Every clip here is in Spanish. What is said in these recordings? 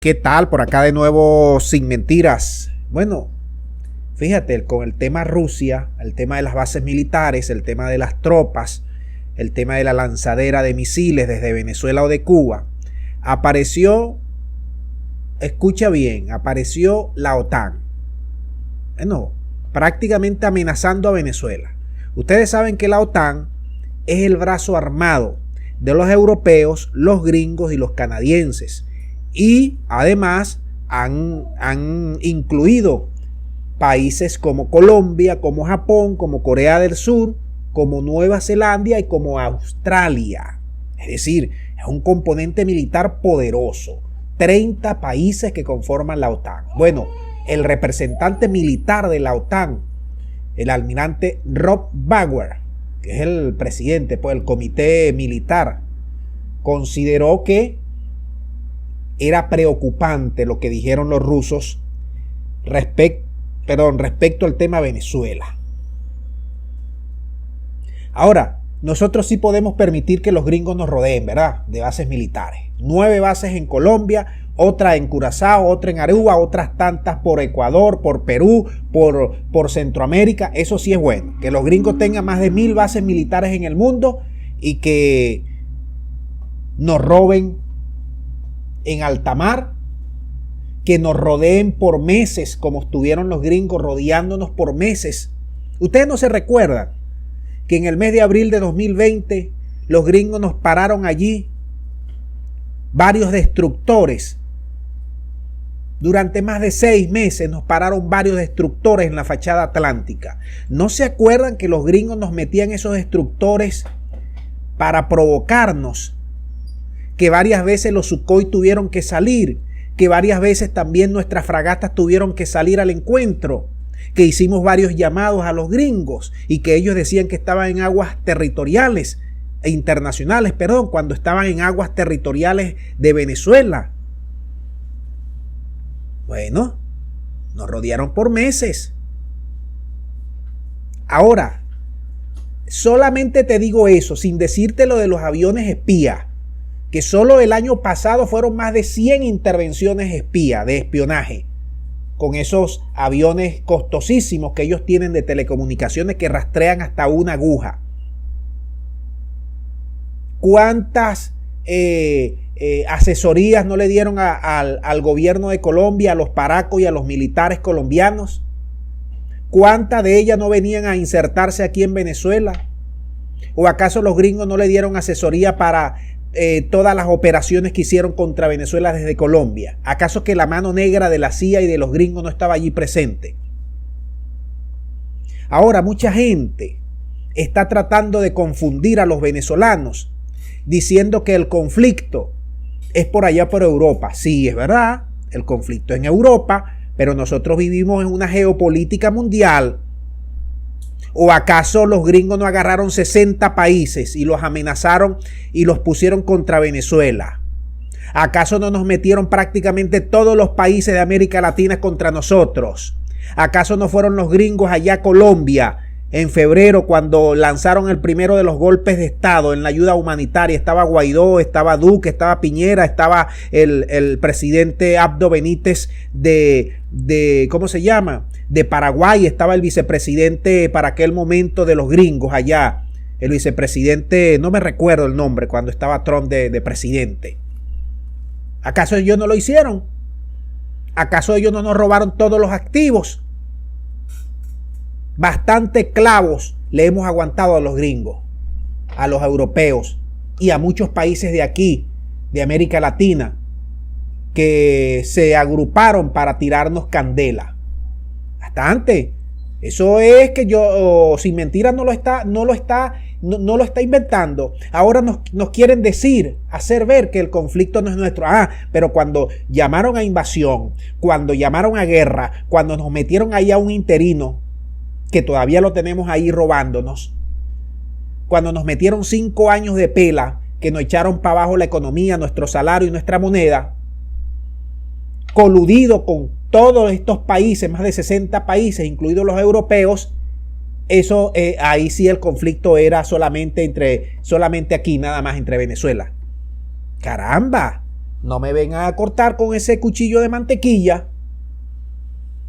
¿Qué tal? Por acá de nuevo sin mentiras. Bueno, fíjate, con el tema Rusia, el tema de las bases militares, el tema de las tropas, el tema de la lanzadera de misiles desde Venezuela o de Cuba, apareció, escucha bien, apareció la OTAN. Bueno, prácticamente amenazando a Venezuela. Ustedes saben que la OTAN es el brazo armado de los europeos, los gringos y los canadienses. Y además han incluido países como Colombia, como Japón, como Corea del Sur, como Nueva Zelanda y como Australia. Es decir, es un componente militar poderoso. 30 países que conforman la OTAN. Bueno, el representante militar de la OTAN, el almirante Rob Bauer, que es el presidente del comité militar, consideró que era preocupante lo que dijeron los rusos respecto al tema Venezuela. Ahora, nosotros sí podemos permitir que los gringos nos rodeen, ¿verdad? De bases militares. 9 bases en Colombia, otra en Curazao, otra en Aruba, otras tantas por Ecuador, por Perú, por Centroamérica. Eso sí es bueno. Que los gringos tengan más de 1000 bases militares en el mundo y que nos roben en alta mar, que nos rodeen por meses, como estuvieron los gringos rodeándonos por meses. Ustedes no se recuerdan que en el mes de abril de 2020 los gringos nos pararon allí varios destructores. Durante más de 6 meses nos pararon varios destructores en la fachada atlántica. ¿No se acuerdan que los gringos nos metían esos destructores para provocarnos? Que varias veces los Sukhoi tuvieron que salir, que varias veces también nuestras fragatas tuvieron que salir al encuentro, que hicimos varios llamados a los gringos y que ellos decían que estaban en aguas territoriales e internacionales, cuando estaban en aguas territoriales de Venezuela. Bueno, nos rodearon por meses. Ahora, solamente te digo eso, sin decirte lo de los aviones espías, que solo el año pasado fueron más de 100 intervenciones espía, de espionaje, con esos aviones costosísimos que ellos tienen de telecomunicaciones que rastrean hasta una aguja. ¿Cuántas asesorías no le dieron al gobierno de Colombia, a los paracos y a los militares colombianos? ¿Cuántas de ellas no venían a insertarse aquí en Venezuela? ¿O acaso los gringos no le dieron asesoría para todas las operaciones que hicieron contra Venezuela desde Colombia? ¿Acaso que la mano negra de la CIA y de los gringos no estaba allí presente? Ahora mucha gente está tratando de confundir a los venezolanos diciendo que el conflicto es por allá por Europa. Sí, es verdad, el conflicto es en Europa, pero nosotros vivimos en una geopolítica mundial. ¿O acaso los gringos no agarraron 60 países y los amenazaron y los pusieron contra Venezuela? ¿Acaso no nos metieron prácticamente todos los países de América Latina contra nosotros? ¿Acaso no fueron los gringos allá a Colombia en febrero cuando lanzaron el primero de los golpes de Estado en la ayuda humanitaria? Estaba Guaidó, estaba Duque, estaba Piñera, estaba el presidente Abdo Benítez ¿cómo se llama? De Paraguay, estaba el vicepresidente para aquel momento de los gringos allá, el vicepresidente, no me recuerdo el nombre, cuando estaba Trump de presidente. ¿Acaso ellos no lo hicieron? ¿Acaso ellos no nos robaron todos los activos? Bastante clavos le hemos aguantado a los gringos, a los europeos y a muchos países de aquí, de América Latina, que se agruparon para tirarnos candela. Bastante. Eso es que yo, sin mentiras, no lo está inventando. Ahora nos quieren hacer ver que el conflicto no es nuestro. Pero cuando llamaron a invasión, cuando llamaron a guerra, cuando nos metieron ahí a un interino, que todavía lo tenemos ahí robándonos, cuando nos metieron 5 años de pela, que nos echaron para abajo la economía, nuestro salario y nuestra moneda, coludido con todos estos países, más de 60 países, incluidos los europeos, eso ahí sí el conflicto era solamente aquí, nada más entre Venezuela. Caramba, No me vengan a cortar con ese cuchillo de mantequilla.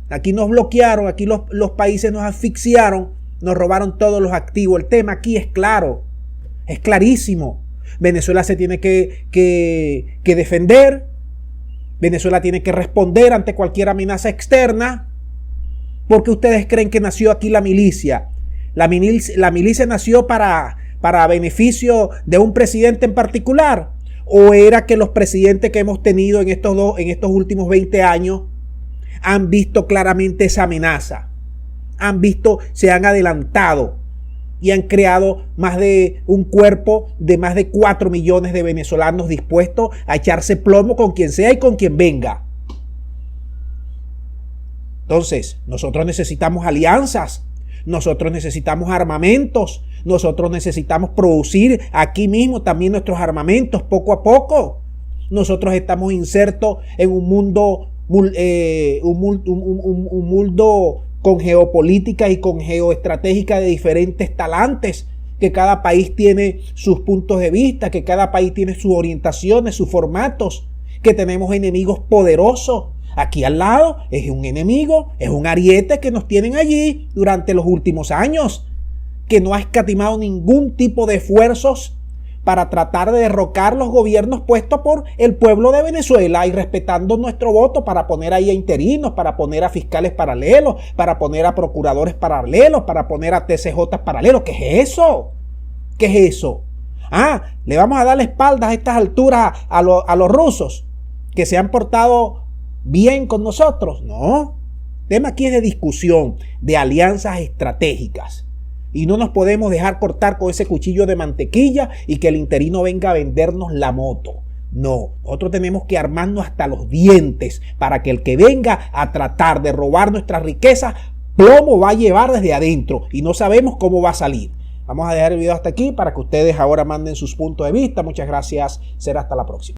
Aquí nos bloquearon, aquí los países nos asfixiaron, nos robaron todos los activos. El tema aquí es claro, es clarísimo. Venezuela se tiene que defender. Venezuela tiene que responder ante cualquier amenaza externa. ¿Por qué ustedes creen que nació aquí la milicia? La milicia nació para beneficio de un presidente en particular. ¿O era que los presidentes que hemos tenido en estos últimos 20 años han visto claramente esa amenaza? Se han adelantado y han creado más de un cuerpo de más de 4 millones de venezolanos dispuestos a echarse plomo con quien sea y con quien venga. Entonces, nosotros necesitamos alianzas, nosotros necesitamos armamentos, nosotros necesitamos producir aquí mismo también nuestros armamentos poco a poco. Nosotros estamos insertos en un mundo con geopolítica y con geoestratégica de diferentes talantes, que cada país tiene sus puntos de vista, que cada país tiene sus orientaciones, sus formatos, que tenemos enemigos poderosos. Aquí al lado es un enemigo, es un ariete que nos tienen allí durante los últimos años, que no ha escatimado ningún tipo de esfuerzos para tratar de derrocar los gobiernos puestos por el pueblo de Venezuela y respetando nuestro voto para poner ahí a interinos, para poner a fiscales paralelos, para poner a procuradores paralelos, para poner a TCJ paralelos. ¿Qué es eso? ¿Qué es eso? Le vamos a dar la espalda a estas alturas a los rusos que se han portado bien con nosotros. No. El tema aquí es de discusión, de alianzas estratégicas. Y no nos podemos dejar cortar con ese cuchillo de mantequilla y que el interino venga a vendernos la moto. No, nosotros tenemos que armarnos hasta los dientes para que el que venga a tratar de robar nuestra riqueza, plomo va a llevar desde adentro y no sabemos cómo va a salir. Vamos a dejar el video hasta aquí para que ustedes ahora manden sus puntos de vista. Muchas gracias. Será hasta la próxima.